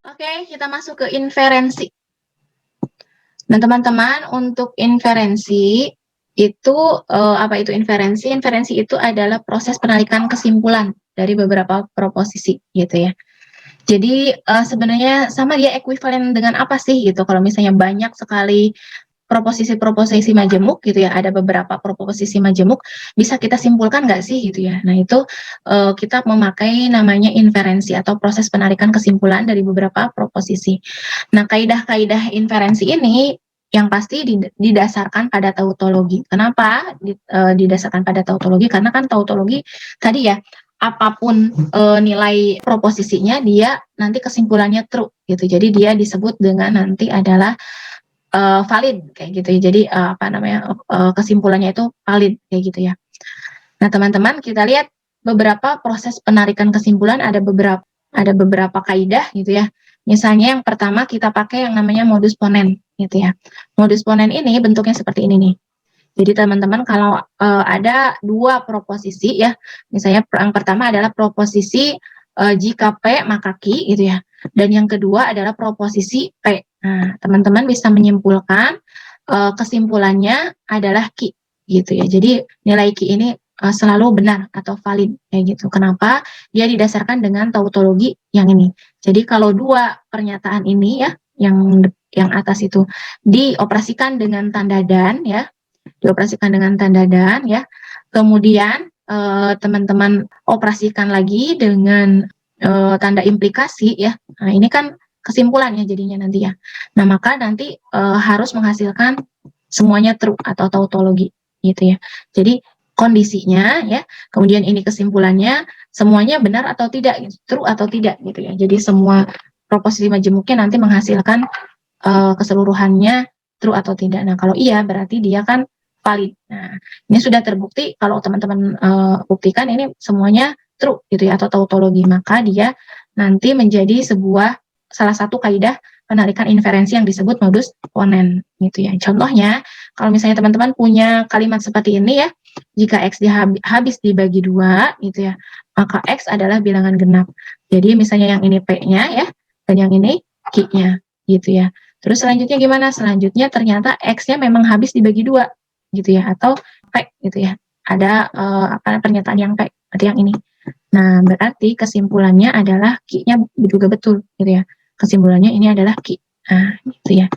Oke, kita masuk ke inferensi. Nah, teman-teman, untuk inferensi itu apa itu inferensi? Inferensi itu adalah proses penarikan kesimpulan dari beberapa proposisi gitu ya. Jadi sebenarnya sama dia ekuivalen dengan apa sih gitu? Kalau misalnya banyak sekali proposisi-proposisi majemuk gitu ya, ada beberapa proposisi majemuk, bisa kita simpulkan nggak sih gitu ya. Nah itu kita memakai namanya inferensi atau proses penarikan kesimpulan dari beberapa proposisi. Nah kaidah-kaidah inferensi ini yang pasti didasarkan pada tautologi. Kenapa didasarkan pada tautologi? Karena kan tautologi tadi ya, apapun nilai proposisinya dia nanti kesimpulannya true gitu. Jadi dia disebut dengan nanti adalah valid kayak gitu ya. Jadi apa namanya kesimpulannya itu valid kayak gitu ya. Nah teman-teman kita lihat beberapa proses penarikan kesimpulan ada beberapa kaidah gitu ya. Misalnya yang pertama kita pakai yang namanya modus ponen gitu ya. Modus ponen ini bentuknya seperti ini nih. Jadi teman-teman kalau ada dua proposisi ya, misalnya yang pertama adalah proposisi jika P maka Q gitu ya. Dan yang kedua adalah proposisi P. Nah, teman-teman bisa menyimpulkan kesimpulannya adalah Q gitu ya. Jadi nilai Q ini selalu benar atau valid kayak gitu. Kenapa? Dia didasarkan dengan tautologi yang ini. Jadi kalau dua pernyataan ini ya, yang atas itu dioperasikan dengan tanda dan ya, dioperasikan dengan tanda dan ya. Kemudian teman-teman operasikan lagi dengan tanda implikasi ya. Nah, ini kan kesimpulannya jadinya nanti ya. Nah, maka nanti harus menghasilkan semuanya true atau tautologi gitu ya. Jadi kondisinya ya, kemudian ini kesimpulannya semuanya benar atau tidak, true atau tidak gitu ya. Jadi semua proposisi majemuknya nanti menghasilkan keseluruhannya true atau tidak. Nah, kalau iya berarti dia kan valid. Nah, ini sudah terbukti kalau teman-teman buktikan ini semuanya true gitu ya atau tautologi, maka dia nanti menjadi salah satu kaidah penarikan inferensi yang disebut modus ponen gitu ya. Contohnya, kalau misalnya teman-teman punya kalimat seperti ini ya, jika X habis dibagi 2 gitu ya, maka X adalah bilangan genap. Jadi misalnya yang ini P-nya ya, dan yang ini Q-nya gitu ya. Terus selanjutnya gimana? Selanjutnya ternyata X-nya memang habis dibagi 2 gitu ya, atau P gitu ya. Ada pernyataan yang P, berarti yang ini. Nah, berarti kesimpulannya adalah Q-nya juga betul gitu ya. Kesimpulannya ini adalah Q. Nah, gitu ya.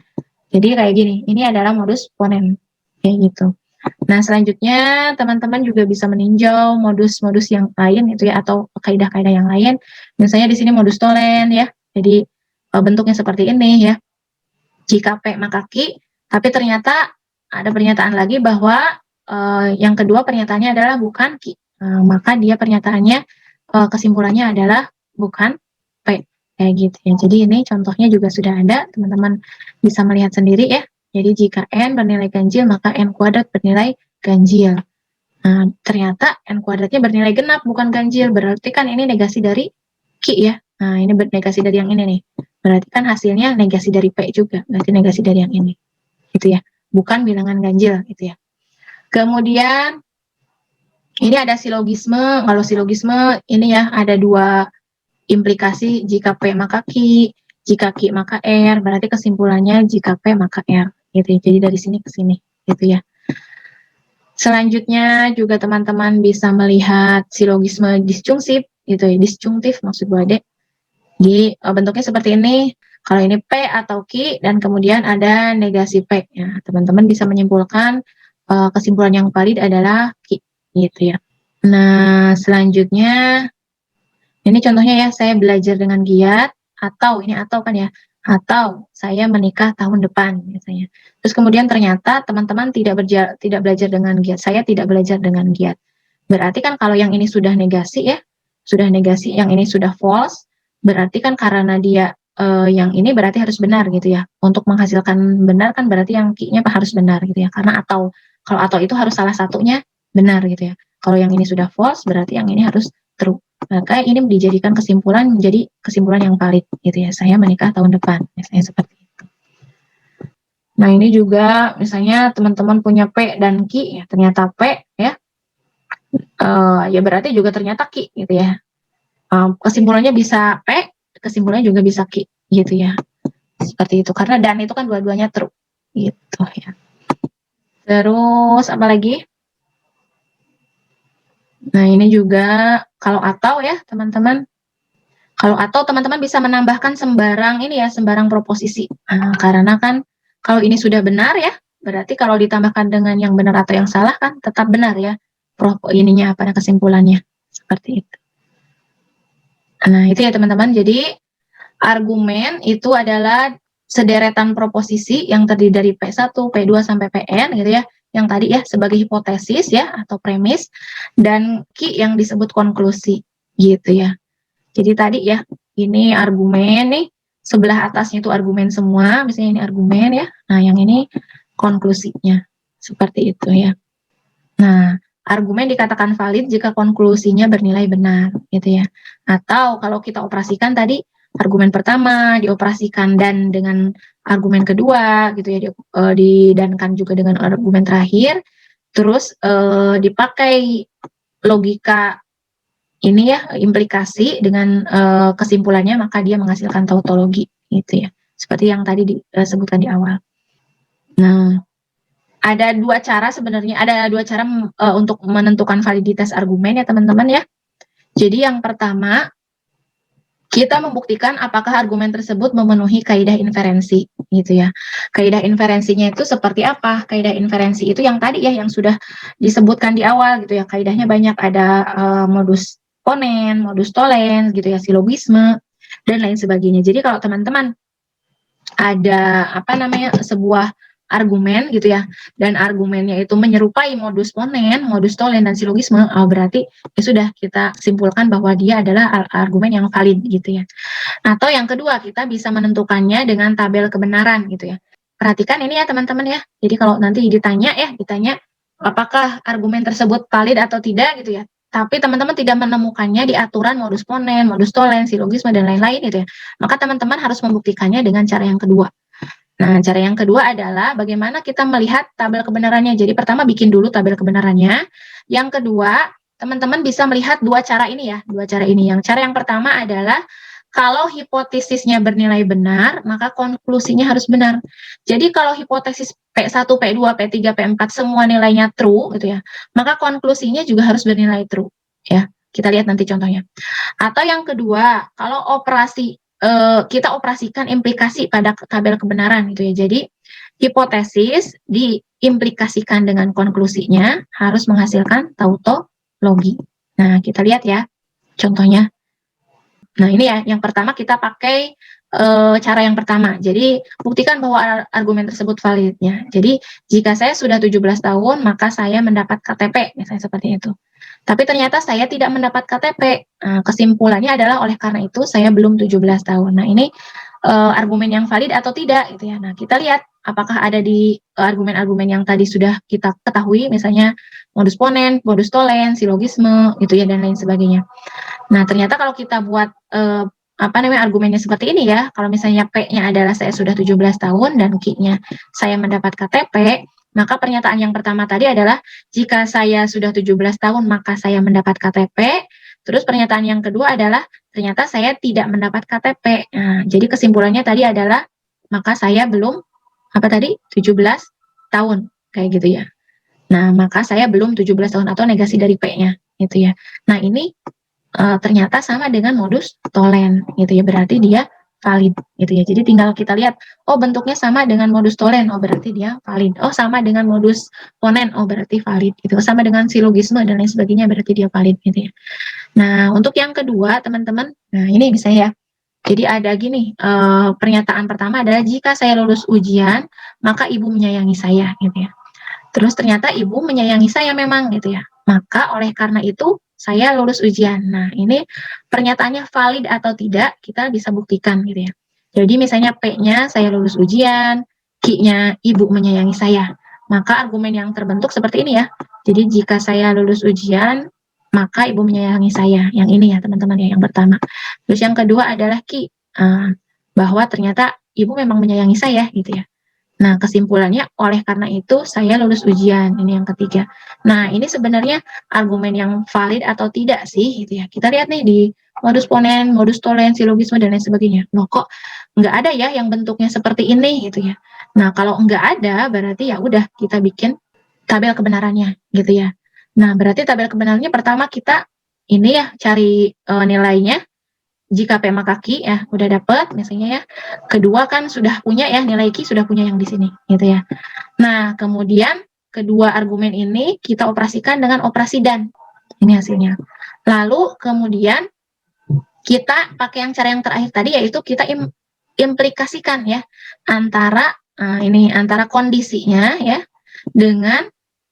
Jadi kayak gini, ini adalah modus ponen kayak gitu. Nah, selanjutnya teman-teman juga bisa meninjau modus-modus yang lain gitu ya, atau kaidah-kaidah yang lain. Misalnya di sini modus tolen ya. Jadi bentuknya seperti ini ya. Jika P maka Q, tapi ternyata ada pernyataan lagi bahwa yang kedua pernyataannya adalah bukan Q. Maka dia pernyataannya kesimpulannya adalah bukan P. Kayak gitu ya. Jadi ini contohnya juga sudah ada, teman-teman bisa melihat sendiri ya. Jadi jika N bernilai ganjil, maka N kuadrat bernilai ganjil. Nah, ternyata N kuadratnya bernilai genap, bukan ganjil. Berarti kan ini negasi dari Q ya. Nah, ini negasi dari yang ini nih. Berarti kan hasilnya negasi dari P juga. Berarti negasi dari yang ini. Gitu ya. Bukan bilangan ganjil gitu ya. Kemudian ini ada silogisme. Kalau silogisme ini ya ada dua implikasi, jika P maka Q, jika Q maka R, berarti kesimpulannya jika P maka R. Gitu ya. Jadi dari sini ke sini gitu ya. Selanjutnya juga teman-teman bisa melihat silogisme disjungsif gitu ya, disjungtif maksud gue adek. Di bentuknya seperti ini. Kalau ini P atau Q dan kemudian ada negasi P. Ya, teman-teman bisa menyimpulkan kesimpulan yang valid adalah Q gitu ya. Nah, selanjutnya ini contohnya ya, saya belajar dengan giat atau kan ya, atau saya menikah tahun depan misalnya. Terus kemudian ternyata teman-teman tidak belajar dengan giat, saya tidak belajar dengan giat. Berarti kan kalau yang ini sudah negasi ya, sudah negasi, yang ini sudah false, berarti kan karena dia yang ini berarti harus benar gitu ya. Untuk menghasilkan benar kan berarti yang Q-nya harus benar gitu ya. Karena kalau atau itu harus salah satunya benar gitu ya. Kalau yang ini sudah false berarti yang ini harus true. Maka ini dijadikan kesimpulan menjadi kesimpulan yang valid gitu ya. Saya menikah tahun depan, misalnya seperti itu. Nah ini juga misalnya teman-teman punya P dan Q ya, ternyata P ya, ya berarti juga ternyata Q gitu ya. Kesimpulannya bisa P, kesimpulannya juga bisa Q gitu ya. Seperti itu, karena dan itu kan dua-duanya true, gitu ya. Terus apa lagi? Nah, ini juga kalau atau ya, teman-teman. Kalau atau teman-teman bisa menambahkan sembarang ini ya, sembarang proposisi. Nah, karena kan kalau ini sudah benar ya, berarti kalau ditambahkan dengan yang benar atau yang salah kan tetap benar ya. Ininya pada kesimpulannya. Seperti itu. Nah, itu ya teman-teman. Jadi argumen itu adalah sederetan proposisi yang terdiri dari P1, P2 sampai Pn gitu ya. Yang tadi ya sebagai hipotesis ya atau premis, dan Q yang disebut konklusi gitu ya. Jadi tadi ya, ini argumen nih, sebelah atasnya itu argumen semua, misalnya ini argumen ya. Nah, yang ini konklusinya. Seperti itu ya. Nah, argumen dikatakan valid jika konklusinya bernilai benar gitu ya. Atau kalau kita operasikan tadi argumen pertama dioperasikan dan dengan argumen kedua gitu ya, didankan juga dengan argumen terakhir, terus dipakai logika ini ya, implikasi dengan kesimpulannya, maka dia menghasilkan tautologi gitu ya. Seperti yang tadi disebutkan di awal. Nah, ada dua cara sebenarnya, ada dua cara untuk menentukan validitas argumen ya teman-teman ya. Jadi yang pertama, kita membuktikan apakah argumen tersebut memenuhi kaidah inferensi gitu ya. Kaidah inferensinya itu seperti apa? Kaidah inferensi itu yang tadi ya, yang sudah disebutkan di awal gitu ya. Kaidahnya banyak, ada modus ponen, modus tollens gitu ya, silogisme dan lain sebagainya. Jadi kalau teman-teman ada apa namanya sebuah argumen gitu ya, dan argumennya itu menyerupai modus ponen, modus tollens dan silogisme, berarti ya sudah kita simpulkan bahwa dia adalah argumen yang valid gitu ya. Atau yang kedua, kita bisa menentukannya dengan tabel kebenaran gitu ya. Perhatikan ini ya teman-teman ya. Jadi kalau nanti ditanya apakah argumen tersebut valid atau tidak gitu ya. Tapi teman-teman tidak menemukannya di aturan modus ponen, modus tollens, silogisme dan lain-lain gitu ya. Maka teman-teman harus membuktikannya dengan cara yang kedua. Nah, cara yang kedua adalah bagaimana kita melihat tabel kebenarannya. Jadi pertama bikin dulu tabel kebenarannya. Yang kedua, teman-teman bisa melihat dua cara ini ya, dua cara ini. Yang cara yang pertama adalah kalau hipotesisnya bernilai benar, maka konklusinya harus benar. Jadi kalau hipotesis P1, P2, P3, P4 semua nilainya true gitu ya, maka konklusinya juga harus bernilai true ya. Kita lihat nanti contohnya. Atau yang kedua, kalau kita operasikan implikasi pada tabel kebenaran gitu ya. Jadi hipotesis diimplikasikan dengan konklusinya harus menghasilkan tautologi. Nah, kita lihat ya contohnya. Nah, ini ya yang pertama kita pakai cara yang pertama. Jadi buktikan bahwa argumen tersebut validnya. Jadi jika saya sudah 17 tahun maka saya mendapat KTP, misalnya seperti itu. Tapi ternyata saya tidak mendapat KTP. Nah, kesimpulannya adalah oleh karena itu saya belum 17 tahun. Nah, ini argumen yang valid atau tidak gitu ya. Nah, kita lihat apakah ada di argumen-argumen yang tadi sudah kita ketahui, misalnya modus ponen, modus tollens, silogisme gitu ya dan lain sebagainya. Nah, ternyata kalau kita buat argumennya seperti ini ya, kalau misalnya P-nya adalah saya sudah 17 tahun dan Q-nya saya mendapat KTP, maka pernyataan yang pertama tadi adalah jika saya sudah 17 tahun maka saya mendapat KTP. Terus pernyataan yang kedua adalah ternyata saya tidak mendapat KTP. Nah, jadi kesimpulannya tadi adalah maka saya belum 17 tahun kayak gitu ya. Nah, maka saya belum 17 tahun atau negasi dari P-nya gitu ya. Nah, ini ternyata sama dengan modus tollens gitu ya, berarti dia valid gitu ya. Jadi tinggal kita lihat, oh bentuknya sama dengan modus tollens, oh berarti dia valid. Oh sama dengan modus ponen, oh berarti valid gitu. Sama dengan silogisme dan lain sebagainya, berarti dia valid gitu ya. Nah, untuk yang kedua teman-teman, nah ini bisa ya. Jadi ada gini, pernyataan pertama adalah jika saya lulus ujian, maka ibu menyayangi saya gitu ya. Terus ternyata ibu menyayangi saya memang gitu ya. Maka oleh karena itu saya lulus ujian. Nah, ini pernyataannya valid atau tidak, kita bisa buktikan gitu ya. Jadi misalnya P-nya saya lulus ujian, Q-nya ibu menyayangi saya. Maka argumen yang terbentuk seperti ini ya. Jadi jika saya lulus ujian, maka ibu menyayangi saya. Yang ini ya teman-teman ya, yang pertama. Terus yang kedua adalah Q, bahwa ternyata ibu memang menyayangi saya gitu ya. Nah, kesimpulannya oleh karena itu saya lulus ujian, ini yang ketiga. Nah, ini sebenarnya argumen yang valid atau tidak sih gitu ya. Kita lihat nih di modus ponen, modus tollens, silogisme dan lain sebagainya. Loh kok nggak ada ya yang bentuknya seperti ini gitu ya. Nah, kalau nggak ada berarti ya udah kita bikin tabel kebenarannya gitu ya. Nah, berarti tabel kebenarannya pertama kita ini ya cari nilainya. Jika P maka Q ya udah dapet misalnya ya. Kedua kan sudah punya ya nilai Q sudah punya yang di sini gitu ya. Nah, kemudian kedua argumen ini kita operasikan dengan operasi dan. Ini hasilnya. Lalu kemudian kita pakai yang cara yang terakhir tadi yaitu kita implikasikan ya antara ini antara kondisinya ya dengan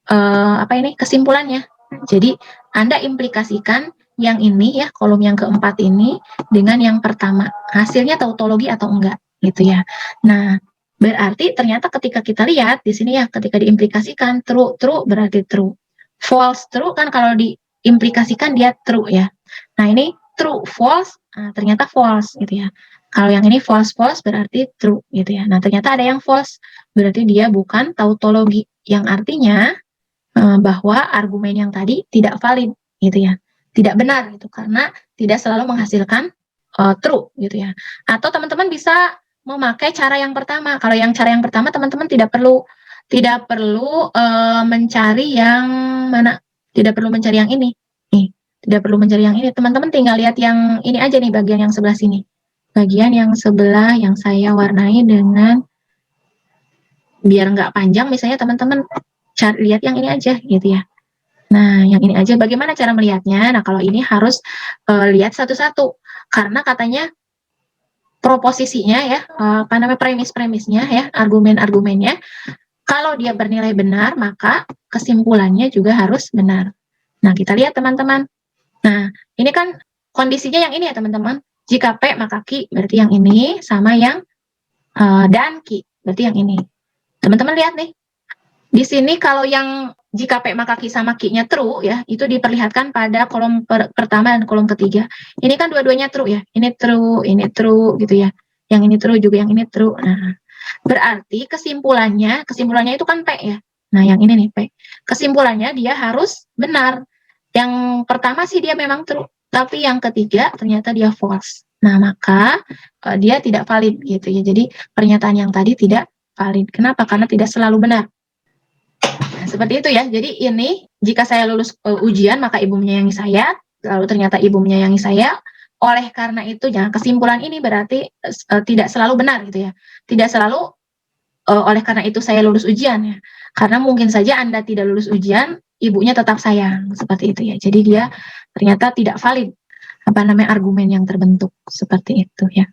apa ini kesimpulannya. Jadi Anda implikasikan yang ini ya kolom yang keempat ini dengan yang pertama hasilnya tautologi atau enggak gitu ya. Nah berarti ternyata ketika kita lihat di sini ya ketika diimplikasikan true true berarti true, false true kan kalau diimplikasikan dia true ya. Nah ini true false ternyata false gitu ya. Kalau yang ini false false berarti true gitu ya. Nah ternyata ada yang false berarti dia bukan tautologi yang artinya bahwa argumen yang tadi tidak valid gitu ya, tidak benar gitu karena tidak selalu menghasilkan true gitu ya. Atau teman-teman bisa memakai cara yang pertama. Kalau yang cara yang pertama teman-teman tidak perlu mencari yang mana, tidak perlu mencari yang ini. Nih, tidak perlu mencari yang ini. Teman-teman tinggal lihat yang ini aja nih bagian yang sebelah sini. Bagian yang sebelah yang saya warnai dengan biar nggak panjang misalnya teman-teman lihat yang ini aja gitu ya. Nah, yang ini aja bagaimana cara melihatnya? Nah, kalau ini harus lihat satu-satu karena katanya proposisinya ya, apa namanya premis-premisnya ya, argumen-argumennya kalau dia bernilai benar maka kesimpulannya juga harus benar. Nah, kita lihat teman-teman. Nah, ini kan kondisinya yang ini ya teman-teman. Jika P maka Q berarti yang ini sama yang dan Q berarti yang ini. Teman-teman lihat nih. Di sini kalau yang jika P maka Q sama Q-nya true ya, itu diperlihatkan pada kolom pertama dan kolom ketiga. Ini kan dua-duanya true ya. Ini true gitu ya. Yang ini true juga yang ini true. Nah, berarti kesimpulannya itu kan P ya. Nah, yang ini nih P. Kesimpulannya dia harus benar. Yang pertama sih dia memang true, tapi yang ketiga ternyata dia false. Nah, maka dia tidak valid gitu ya. Jadi pernyataan yang tadi tidak valid. Kenapa? Karena tidak selalu benar. Nah, seperti itu ya. Jadi ini jika saya lulus ujian maka ibu menyayangi saya, lalu ternyata ibu menyayangi saya. Oleh karena itu, jangan kesimpulan ini berarti tidak selalu benar gitu ya. Tidak selalu oleh karena itu saya lulus ujian ya. Karena mungkin saja Anda tidak lulus ujian, ibunya tetap sayang seperti itu ya. Jadi dia ternyata tidak valid apa namanya argumen yang terbentuk seperti itu ya.